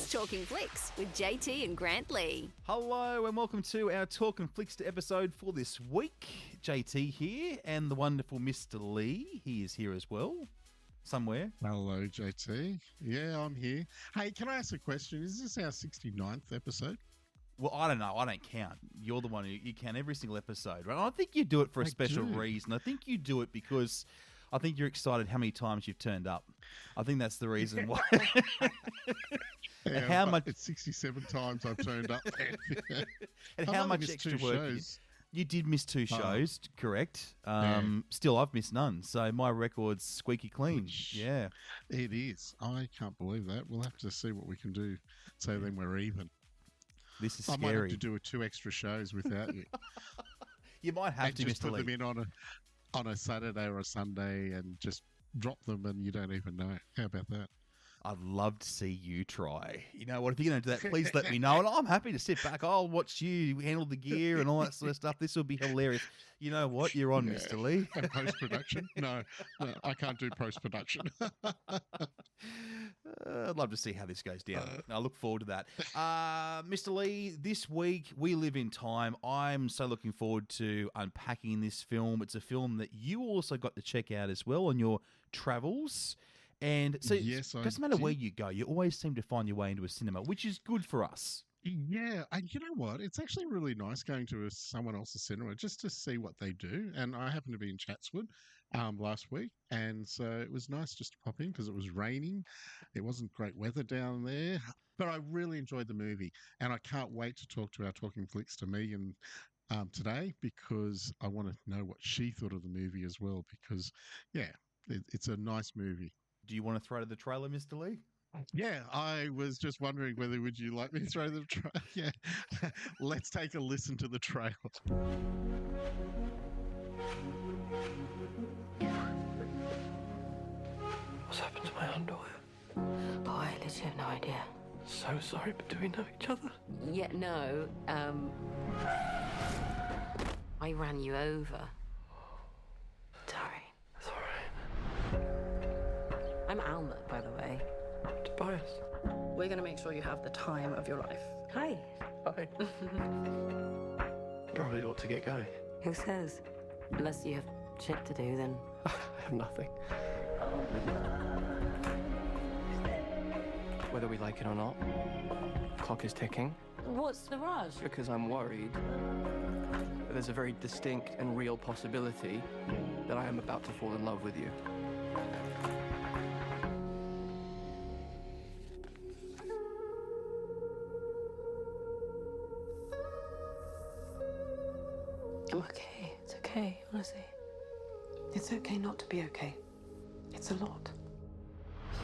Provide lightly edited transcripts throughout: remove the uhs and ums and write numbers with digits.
Talking Flicks with JT and Grant Lee. Hello and welcome to our Talkin' Flickster episode for this week. JT here and the wonderful Mr. Lee. He is here as well, somewhere. Hello, JT. Yeah, I'm here. Hey, can I ask a question? Is this our 69th episode? Well, I don't know. I don't count. You're the one who you count every single episode, right? I think you do it for a special reason. I think you do it because I think you're excited how many times you've turned up. I think that's the reason why. Yeah, how much? It's 67 times I've turned up. And how much extra work? You did miss 2 shows, correct? Still, I've missed none, so my record's squeaky clean. Yeah, it is. I can't believe that. We'll have to see what we can do, so then we're even. This is scary. I might have to do 2 extra shows without you. You might have to, just Mr. put Lee. them in on a Saturday or a Sunday and just drop them, and you don't even know. How about that? I'd love to see you try. You know what? If you're going to do that, please let me know. And I'm happy to sit back. I'll watch you handle the gear and all that sort of stuff. This will be hilarious. You know what? You're on, Mr. Lee. And post-production? No, I can't do post-production. I'd love to see how this goes down. I look forward to that. Mr. Lee, this week we live in time. I'm so looking forward to unpacking this film. It's a film that you also got to check out as well on your travels. And so yes, it doesn't matter where you go, you always seem to find your way into a cinema, which is good for us. Yeah, and you know what? It's actually really nice going to someone else's cinema just to see what they do. And I happened to be in Chatswood last week, and so it was nice just to pop in because it was raining. It wasn't great weather down there, but I really enjoyed the movie, and I can't wait to talk to our Talking Flicks to Megan today because I want to know what she thought of the movie as well. Because yeah, it's a nice movie. Do you want to throw to the trailer, Mr. Lee? Yeah, I was just wondering whether would you like me to throw the trailer? Yeah, let's take a listen to the trailer. What's happened to my underwear? Oh, I literally have no idea. So sorry, but do we know each other? Yeah, no, I ran you over. Sorry. It's all right. I'm Alma, by the way. Tobias. We're going to make sure you have the time of your life. Hi. Hi. Probably ought to get going. Who says? Unless you have shit to do, then... I have nothing. Whether we like it or not, the clock is ticking. What's the rush? Because I'm worried that there's a very distinct and real possibility that I am about to fall in love with you. I'm okay. It's okay, honestly. It's okay not to be okay. It's a lot.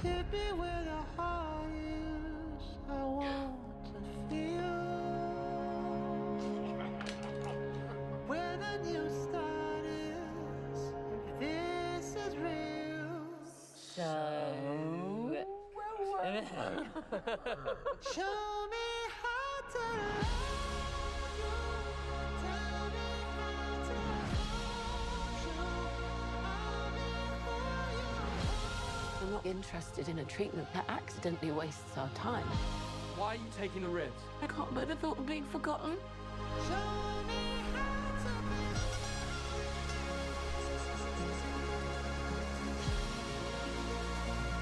Hit me where the heart is. I want to feel where the new start is. If this is real. Show me how to love you. Tell me how to hold you. I'll be for you. I'm not interested in a treatment that accidentally wastes our time. Why are you taking the risk? I can't bear the thought of being forgotten. Show me how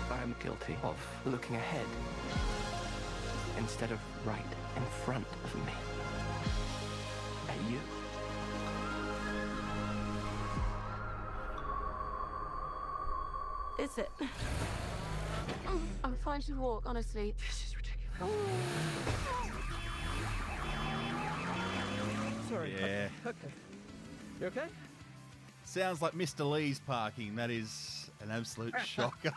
to I am guilty of looking ahead instead of right in front of me. At you. Is it? I'm fine to walk, honestly. This is ridiculous. Sorry. Yeah. Okay. You okay? Sounds like Mr. Lee's parking. That is an absolute shocker.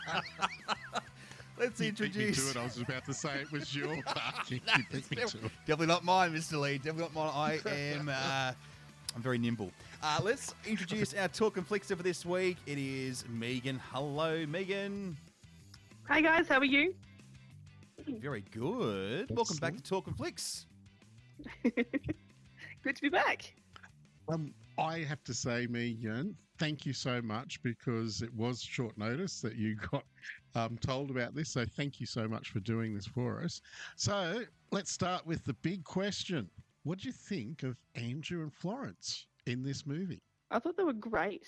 Let's introduce. You beat me to it. I was about to say it was your parking. You beat me to it. Definitely not mine, Mr. Lee. Definitely not mine. I am. I'm very nimble. Let's introduce our Talkin' Flickster for this week. It is Megan. Hello, Megan. Hi guys, how are you? Very good. Welcome back to Talkin' Flicks. Good to be back. I have to say, Megan, thank you so much because it was short notice that you got told about this. So thank you so much for doing this for us. So let's start with the big question. What do you think of Andrew and Florence in this movie? I thought they were great.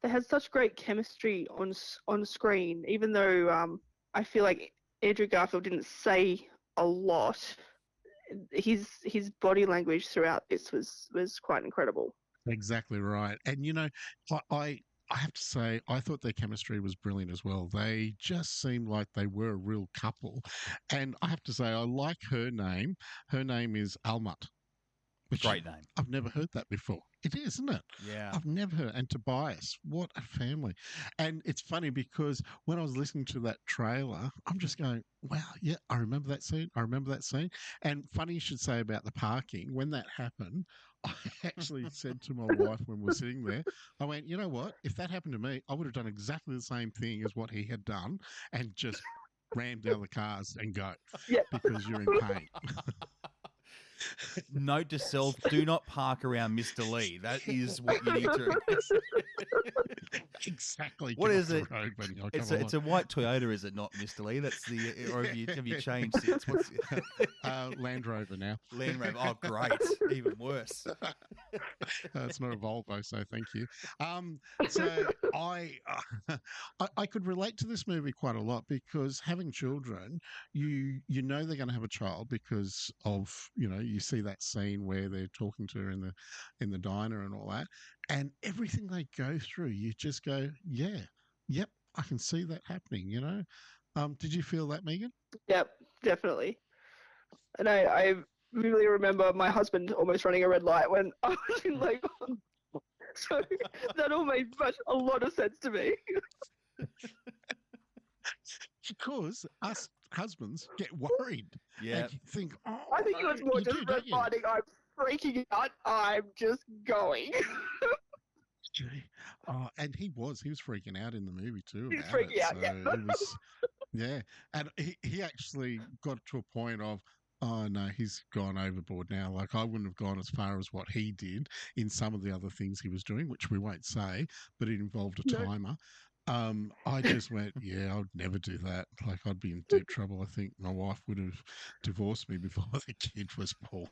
They had such great chemistry on screen, even though I feel like Andrew Garfield didn't say a lot. His body language throughout this was quite incredible. Exactly right. And, I have to say, I thought their chemistry was brilliant as well. They just seemed like they were a real couple. And I have to say, I like her name. Her name is Almut. Which Great name. I've never heard that before. It is, isn't it? Yeah. I've never heard. And Tobias, what a family. And it's funny because when I was listening to that trailer, I'm just going, wow, yeah, I remember that scene. I remember that scene. And funny you should say about the parking. When that happened, I actually said to my wife when we were sitting there, I went, you know what? If that happened to me, I would have done exactly the same thing as what he had done and just rammed down the cars and go because you're in pain. Note to self: do not park around Mr. Lee. That is what you need to. Exactly. What is it? It's a white Toyota, is it not, Mr. Lee? That's the. Or have you changed it? What's Land Rover now. Land Rover. Oh, great! Even worse. It's not a Volvo, so thank you. So I could relate to this movie quite a lot because having children, you know they're going to have a child because of you see that scene where they're talking to her in the diner and all that, and everything they go through, you just go, yep, I can see that happening. Did you feel that, Megan? Yep, definitely. And I really remember my husband almost running a red light when I was in labor. So that all made a lot of sense to me. Because us husbands get worried. Yeah. And you think, I think it was more just red lighting. I'm freaking out. I'm just going. And he was freaking out in the movie too. He's about freaking it. out, So yeah. it was, yeah. And he actually got to a point of, oh no, he's gone overboard now. Like I wouldn't have gone as far as what he did in some of the other things he was doing, which we won't say, but it involved a timer. I just went, yeah, I'd never do that. Like I'd be in deep trouble. I think my wife would have divorced me before the kid was born.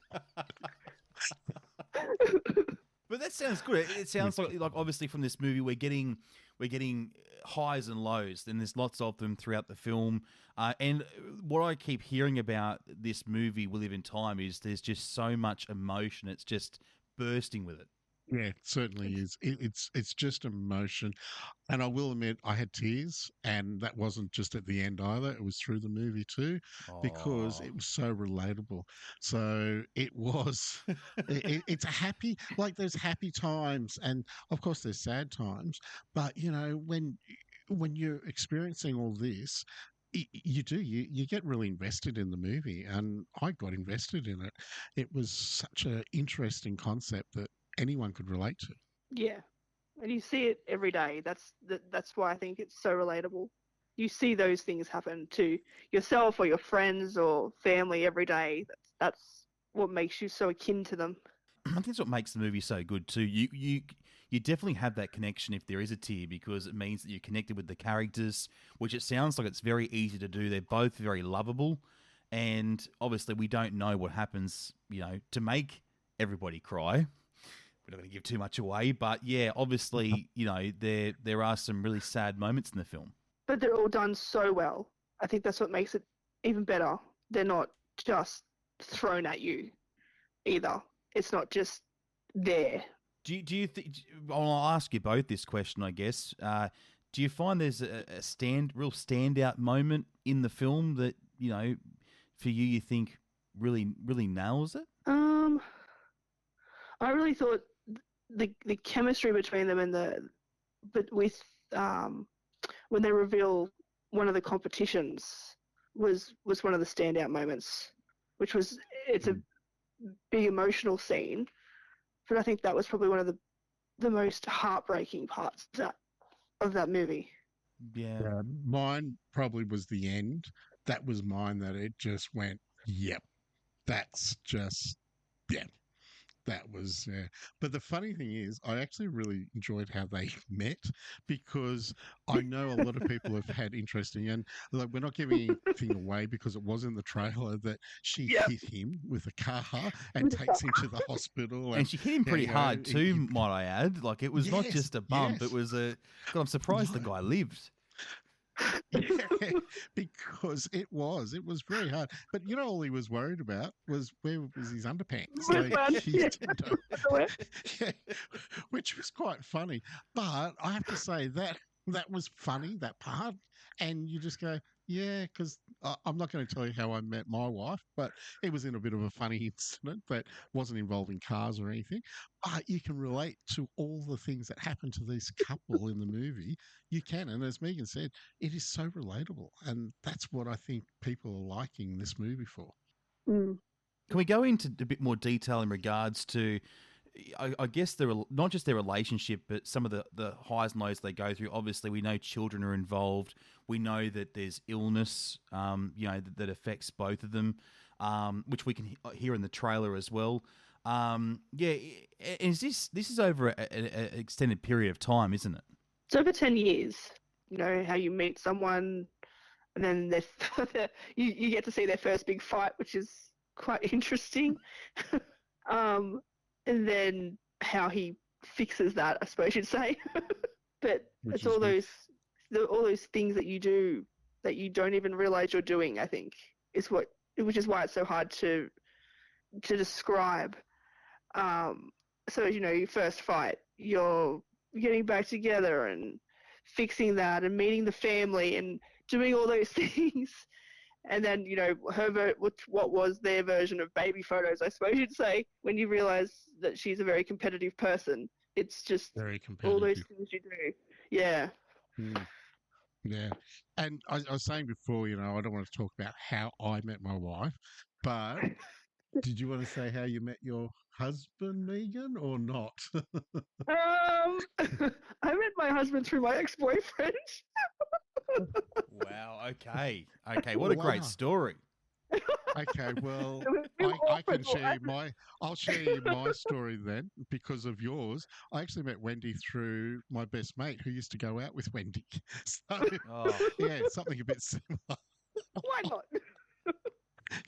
But that sounds good. It sounds like obviously from this movie we're getting highs and lows, and there's lots of them throughout the film. And what I keep hearing about this movie, We Live in Time, is there's just so much emotion. It's just bursting with it. Yeah, it certainly is. It's just emotion. And I will admit, I had tears, and that wasn't just at the end either. It was through the movie too, because it was so relatable. So it was, it's a happy, like there's happy times, and of course there's sad times. But when you're experiencing all this, you get really invested in the movie, and I got invested in it. It was such an interesting concept that anyone could relate to. Yeah, and you see it every day. That's why I think it's so relatable. You see those things happen to yourself or your friends or family every day. That's what makes you so akin to them. I think that's what makes the movie so good too. You definitely have that connection if there is a tear, because it means that you're connected with the characters, which it sounds like it's very easy to do. They're both very lovable, and obviously we don't know what happens, to make everybody cry. We're not going to give too much away, but yeah, obviously, there are some really sad moments in the film. But they're all done so well. I think that's what makes it even better. They're not just thrown at you either. It's not just there. Do you think? I'll ask you both this question, I guess. Do you find there's a real standout moment in the film that for you think really nails it? I really thought the chemistry between them when they reveal one of the competitions was one of the standout moments, it's a big emotional scene, but I think that was probably one of the most heartbreaking parts of that movie. Yeah. Mine probably was the end. That was mine, that it just went, yep, that's just, yeah. That was, yeah. But the funny thing is, I actually really enjoyed how they met because I know a lot of people have had interesting, and like we're not giving anything away because it was in the trailer that she Yep. hit him with a car and With a takes car. him to the hospital. And she hit him yeah, pretty you know, hard too, might I add. Like it was not Yes, just a bump; yes. it was a. God, I'm surprised the No. guy lived. Yeah, because it was very hard. But you know, all he was worried about was where was his underpants. Where's my Like, he yeah. didn't know. Yeah, which was quite funny. But I have to say that was funny, that part. And you just go, yeah, because I'm not going to tell you how I met my wife, but it was in a bit of a funny incident that wasn't involving cars or anything. But you can relate to all the things that happen to this couple in the movie. You can. And as Megan said, it is so relatable. And that's what I think people are liking this movie for. Mm. Can we go into a bit more detail in regards to, I guess, not just their relationship, but some of the highs and lows they go through? Obviously, we know children are involved. We know that there's illness, that affects both of them, which we can hear in the trailer as well. Is this is over an extended period of time, isn't it? It's over 10 years. You know, how you meet someone and then you get to see their first big fight, which is quite interesting. And then how he fixes that, I suppose you'd say. But Which it's is all good. those things that you do that you don't even realize you're doing, I think, which is why it's so hard to describe. So, you know, your first fight, you're getting back together and fixing that and meeting the family and doing all those things. And then, you know, what was their version of baby photos, I suppose you'd say, when you realize that she's a very competitive person. It's just Very all those competitive. things you do. Yeah. Mm. Yeah. And I was saying before, you know, I don't want to talk about how I met my wife, but did you want to say how you met your husband, Megan, or not? I met my husband through my ex-boyfriend. Wow. Okay. What a great Wow. story. Okay, well, It was a bit I can awkward, share I'll share you my story then because of yours. I actually met Wendy through my best mate who used to go out with Wendy. So, Oh, yeah, something a bit similar. Why not?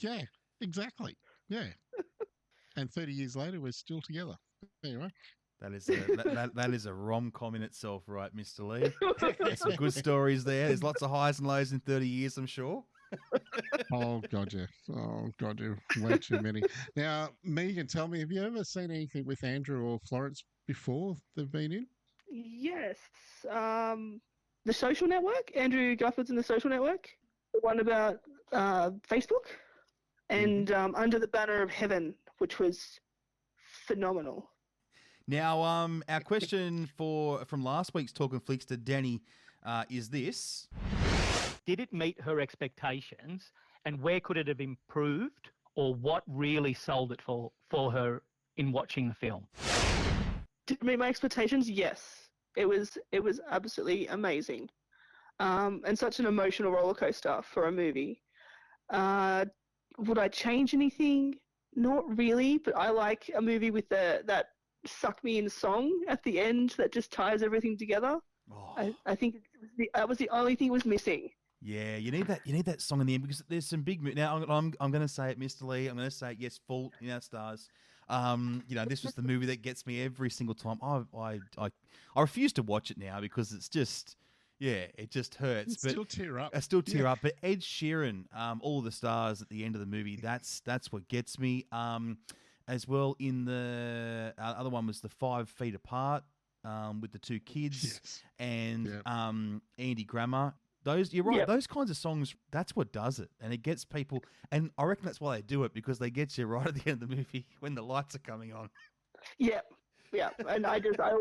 Yeah, exactly. Yeah. And 30 years later, we're still together. Anyway. that is a rom-com in itself, right, Mr. Lee? There's some good stories there. There's lots of highs and lows in 30 years, I'm sure. Oh, God, yeah. Oh, God, yeah. Way too many. Now, Megan, tell me, have you ever seen anything with Andrew or Florence before they've been in? Yes. The Social Network. Andrew Garfield's in The Social Network. The one about Facebook. And Under the Banner of Heaven, which was phenomenal. Now, our question from last week's Talkin' Flickster, Danny, is this. Did it meet her expectations, and where could it have improved, or what really sold it for her in watching the film? Did it meet my expectations? Yes. It was absolutely amazing. And such an emotional roller coaster for a movie. Would I change anything? Not really, but I like a movie with that suck me in song at the end that just ties everything together. Oh. I think that was the only thing was missing. Yeah, you need that song in the end because there's some big. Now I'm going to say it, Mr. Lee. I'm going to say it. Yes, Fault in Our Stars. This was the movie that gets me every single time. I refuse to watch it now because it's just. Yeah, it just hurts. But still tear up. I still tear up. But Ed Sheeran, all the stars at the end of the movie, that's what gets me. As well, in the other one was the 5 Feet Apart with the two kids and Andy Grammer. You're right. Yep. Those kinds of songs, that's what does it, and it gets people. And I reckon that's why they do it because they get you right at the end of the movie when the lights are coming on. Yeah, and I don't know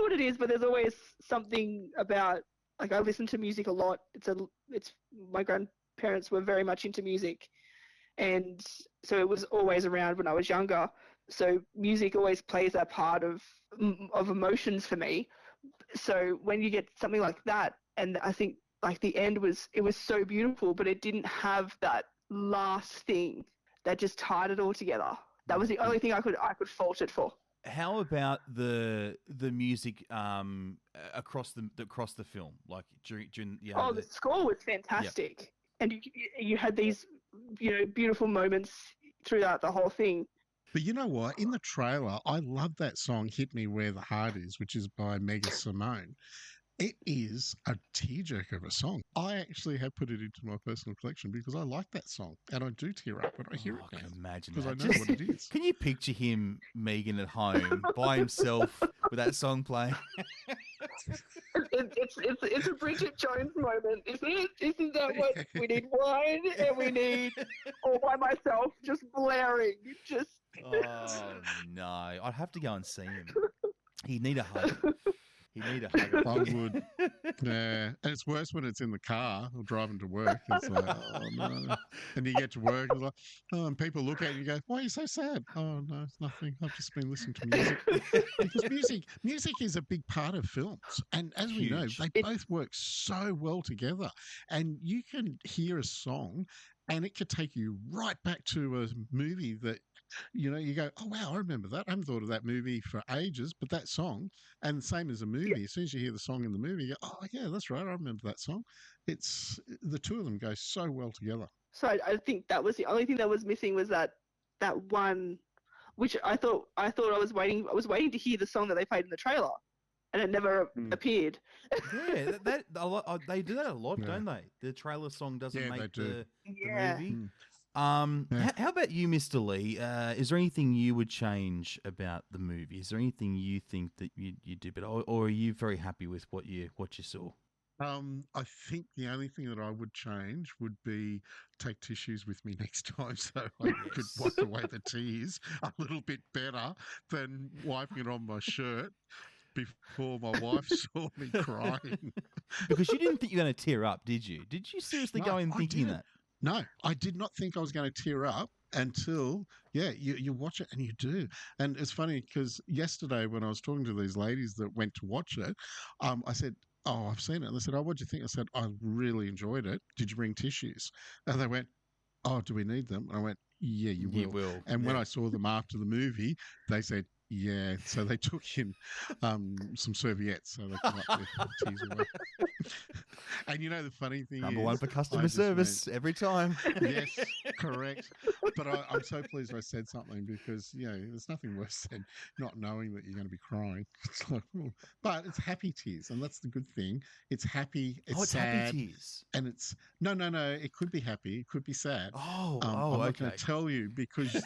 what it is, but there's always something about. Like, I listen to music a lot. It's my grandparents were very much into music, and so it was always around when I was younger. So music always plays that part of emotions for me. So when you get something like that, and I think like the end was so beautiful, but it didn't have that last thing that just tied it all together. That was the only thing I could fault it for. How about the music across the film? Like during the score was fantastic, and you had these beautiful moments throughout the whole thing. But you know what? In the trailer, I love that song "Hit Me Where the Heart Is," which is by Mega Simone. It is a tearjerker of a song. I actually have put it into my personal collection because I like that song, and I do tear up when I hear it now. I can imagine because that. I know what it is. Can you picture him, Megan, at home by himself with that song playing? It's a Bridget Jones moment, isn't it? Isn't that what we need? Wine and we need all by myself, just blaring, just. Oh no! I'd have to go and see him. He'd need a hug. He'd need a hug. I would. Yeah, and it's worse when it's in the car or driving to work. It's like, oh no. And you get to work, it's like, oh, and people look at you and go, "Why are you so sad?" Oh no, it's nothing. I've just been listening to music. Because music is a big part of films, and as we know, they both work so well together. And you can hear a song, and it could take you right back to a movie that. You go, oh, wow, I remember that. I haven't thought of that movie for ages, but that song, and the same as a movie, as soon as you hear the song in the movie, you go, oh, yeah, that's right. I remember that song. The two of them go so well together. So I think that was the only thing that was missing was that one, which I thought I was waiting to hear the song that they played in the trailer, and it never appeared. Yeah, that a lot. They do that a lot, don't they? The trailer song doesn't make the movie. How about you, Mr. Lee? Is there anything you would change about the movie? Is there anything you think that you did better, or are you very happy with what you saw? I think the only thing that I would change would be take tissues with me next time so I could wipe away the tears a little bit better than wiping it on my shirt before my wife saw me crying. Because you didn't think you were going to tear up, did you? Did you seriously go in thinking that? No, I did not think I was going to tear up until, you watch it and you do. And it's funny because yesterday when I was talking to these ladies that went to watch it, I said, oh, I've seen it. And they said, oh, what do you think? I said, I really enjoyed it. Did you bring tissues? And they went, oh, do we need them? And I went, yeah, you will. You will. And when I saw them after the movie, they said, yeah, so they took in some serviettes so they could wipe their tears away. And the funny thing Number is... one for customer service every time. Yes, correct. But I'm so pleased I said something because, there's nothing worse than not knowing that you're going to be crying. It's like, but it's happy tears, and that's the good thing. It's happy, it's sad. Happy tears. And it's... No, it could be happy, it could be sad. I'm not okay. going to tell you because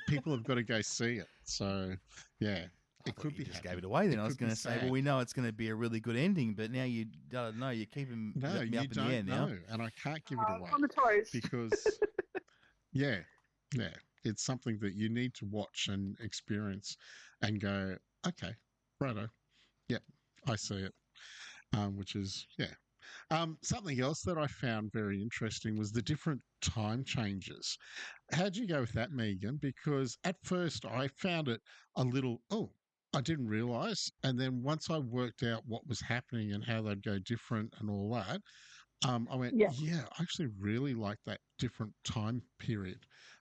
people have got to go see it. So, yeah. It could be. Just gave it away. Then I was going to say, well, we know it's going to be a really good ending, but now you don't know. You're keeping me up in the air now. No, and I can't give it away on the toes. because, it's something that you need to watch and experience, and go, okay, righto, yep, I see it, which is something else that I found very interesting was the different time changes. How'd you go with that, Megan? Because at first I found it a little, I didn't realise. And then once I worked out what was happening and how they'd go different and all that, I went, I actually really like that different time period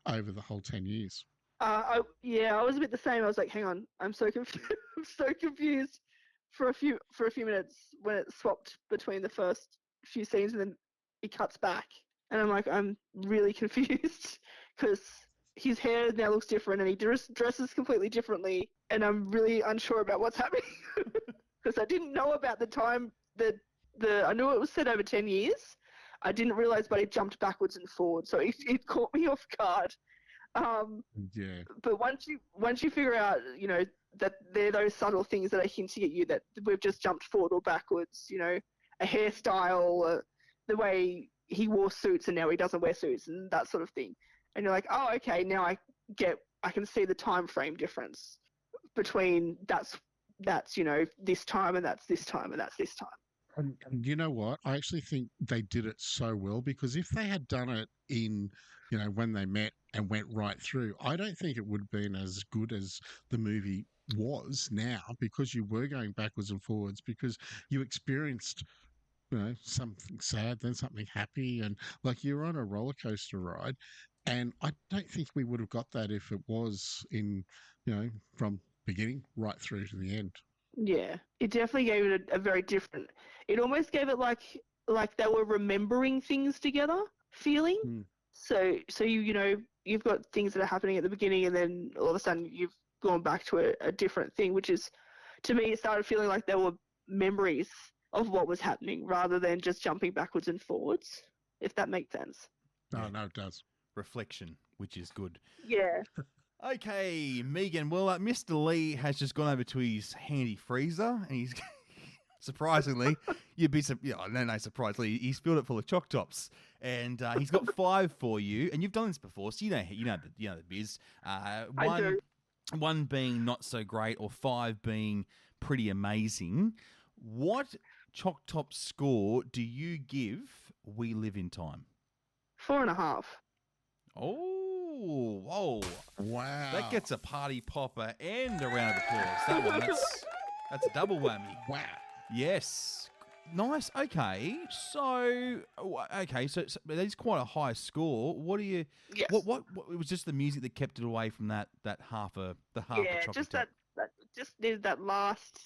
over the whole 10 years. I was a bit the same. I was like, hang on, I'm so confused. I'm so confused for a few minutes when it swapped between the first few scenes and then it cuts back. And I'm like, I'm really confused because his hair now looks different and he dresses completely differently. And I'm really unsure about what's happening because I didn't know about the time that I knew it was set over 10 years. I didn't realize, but it jumped backwards and forward. So it caught me off guard. But once you figure out, that they're those subtle things that are hinting at you that we've just jumped forward or backwards, a hairstyle, the way he wore suits and now he doesn't wear suits and that sort of thing. And you're like, oh, okay, now I can see the time frame difference between that's this time and that's this time and that's this time. And you know what? I actually think they did it so well because if they had done it in, when they met and went right through, I don't think it would have been as good as the movie was now because you were going backwards and forwards because you experienced, something sad, then something happy, and like you're on a roller coaster ride. And I don't think we would have got that if it was from beginning right through to the end. Yeah, it definitely gave it a very different. It almost gave it like they were remembering things together feeling. So you've got things that are happening at the beginning, and then all of a sudden you've gone back to a different thing, which is, to me, it started feeling like there were memories of what was happening rather than just jumping backwards and forwards, if that makes sense. Oh, no, it does. Reflection, which is good. Yeah. Okay, Megan. Well, Mr. Lee has just gone over to his handy freezer, and he's surprisingly, no surprise, Lee. He's filled it full of choc tops, and he's got 5 for you. And you've done this before, so you know the biz. I do. One being not so great, or 5 being pretty amazing. What choc top score do you give We Live in Time? 4.5. Oh, whoa. Wow. That gets a party popper and a round of applause. That one, that's a double whammy. Wow. Yes. Nice. Okay. So that is quite a high score. What do you? Yes. What? It was just the music that kept it away from that half a Yeah, chocolate just top. that just needed that last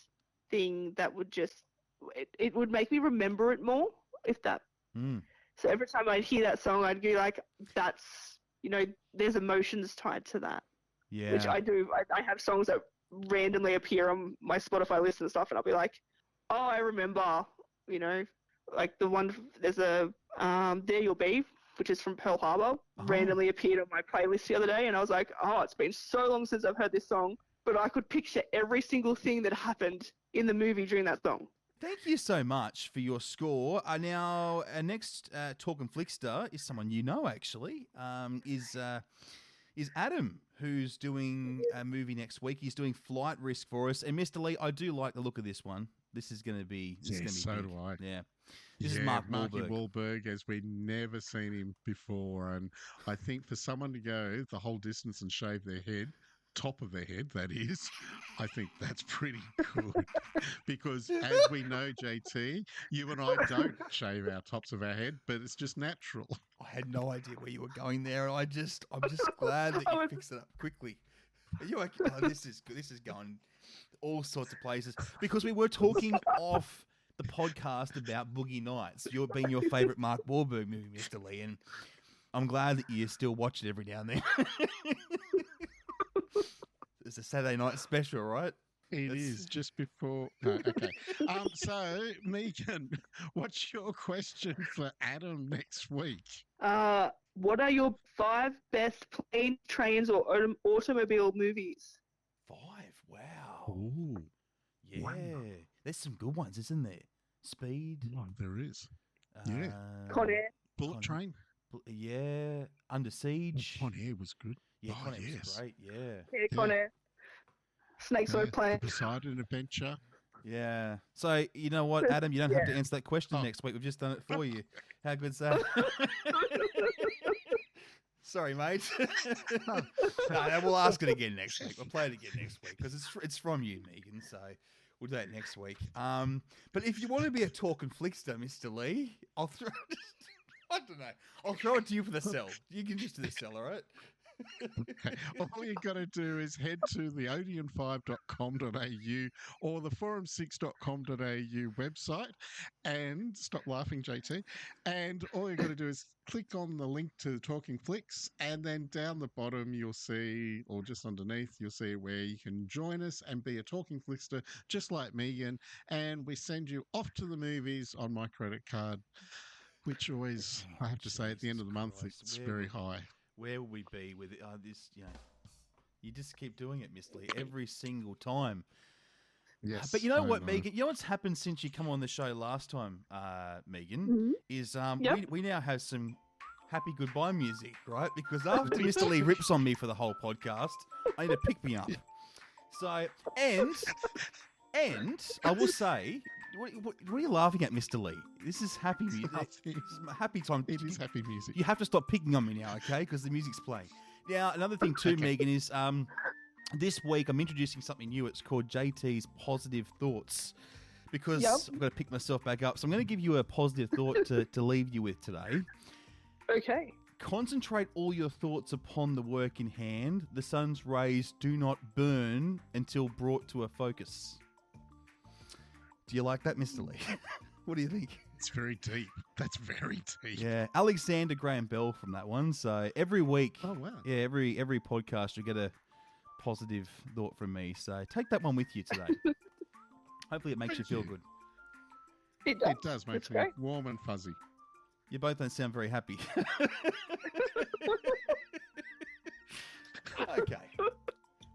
thing that would just it would make me remember it more, if that. So every time I'd hear that song, I'd be like, that's, there's emotions tied to that. Yeah. Which I do. I have songs that randomly appear on my Spotify list and stuff, and I'll be like, oh, I remember, like the one, there's a There You'll Be, which is from Pearl Harbor, randomly appeared on my playlist the other day, and I was like, oh, it's been so long since I've heard this song, but I could picture every single thing that happened in the movie during that song. Thank you so much for your score. Now, our next Talkin' Flickster is someone you know, actually, is Adam, who's doing a movie next week. He's doing Flight Risk for us. And Mr. Lee, I do like the look of this one. This is going to be So big. do I. Yeah. This is Marky Wahlberg, as we've never seen him before. And I think for someone to go the whole distance and shave their head, top of their head, that is, I think that's pretty good. Because as we know, JT, you and I don't shave our tops of our head, but it's just natural. I had no idea where you were going there, and I'm just glad that you fixed it up quickly. Are you okay? Oh, this is good. This is going all sorts of places, because we were talking off the podcast about Boogie Nights. You've been your favourite Mark Wahlberg movie, Mr. Lee, and I'm glad that you still watch it every now and then. It's a Saturday night special, right? It is just before. No, okay. So, Megan, what's your question for Adam next week? What are your 5 best plane, trains, or automobile movies? 5. Wow. Ooh. Yeah. Wow. There's some good ones, isn't there? Speed. Oh, there is. Yeah. Con Air. Bullet Train. Yeah. Under Siege. Con Air was good. Yeah, Oh, Con Air was yes. great. Yeah. Yeah, Con Air. Snakes on a plane. The Poseidon Adventure. Yeah. So, you know what, Adam? You don't have to answer that question next week. We've just done it for you. How good's that? Sorry, mate. No, we'll ask it again next week. We'll play it again next week because it's from you, Megan. So we'll do that next week. But if you want to be a Talkin' Flickster, Mr. Lee, I'll throw it. I don't know. I'll throw it to you for the cell. You can just do the cell, all right? Okay. All you got to do is head to the odeon5.com.au or the forum6.com.au website and stop laughing, JT. And all you got to do is click on the link to Talking Flicks, and then down the bottom you'll see, or just underneath, you'll see where you can join us and be a Talking Flickster just like Megan. And we send you off to the movies on my credit card, which always, I have to say, at the end of the month, it's very high. Where would we be with this? You just keep doing it, Miss Lee, every single time. Yes. But you know what, Megan? You know what's happened since you come on the show last time, Megan? Is we now have some happy goodbye music, right? Because after Mr. Lee rips on me for the whole podcast, I need to pick me up. So, and I will say, what are you laughing at, Mr. Lee? This is happy music. This is my happy time. It is happy music. You have to stop picking on me now, okay? Because the music's playing. Now, another thing too, Megan, is this week I'm introducing something new. It's called JT's Positive Thoughts. Because I've got to pick myself back up. So I'm going to give you a positive thought to leave you with today. Okay. Concentrate all your thoughts upon the work in hand. The sun's rays do not burn until brought to a focus. Do you like that, Mr. Lee? What do you think? It's very deep. That's very deep. Yeah, Alexander Graham Bell from that one. So every week, Oh, wow. yeah, every podcast you get a positive thought from me. So take that one with you today. Hopefully it makes you feel good. It does. It does make It's me great. warm and fuzzy. You both don't sound very happy. Okay.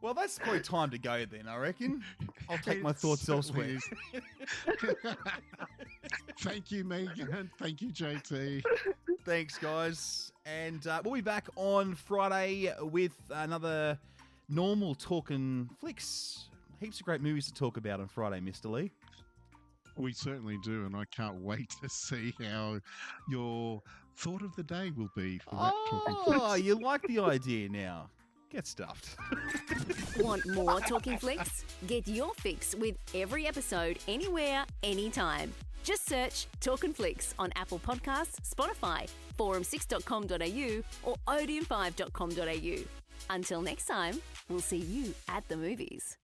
Well, that's probably time to go then, I reckon. I'll take my It thoughts certainly elsewhere. is. Thank you, Megan. Thank you, JT. Thanks, guys. And we'll be back on Friday with another normal Talkin' Flicks. Heaps of great movies to talk about on Friday, Mr. Lee. We certainly do, and I can't wait to see how your thought of the day will be for that Talking Oh, Flicks. you like the idea now. Get stuffed. Want more Talking Flicks? Get your fix with every episode, anywhere, anytime. Just search Talkin' Flicks on Apple Podcasts, Spotify, forum6.com.au or odeon5.com.au. Until next time, we'll see you at the movies.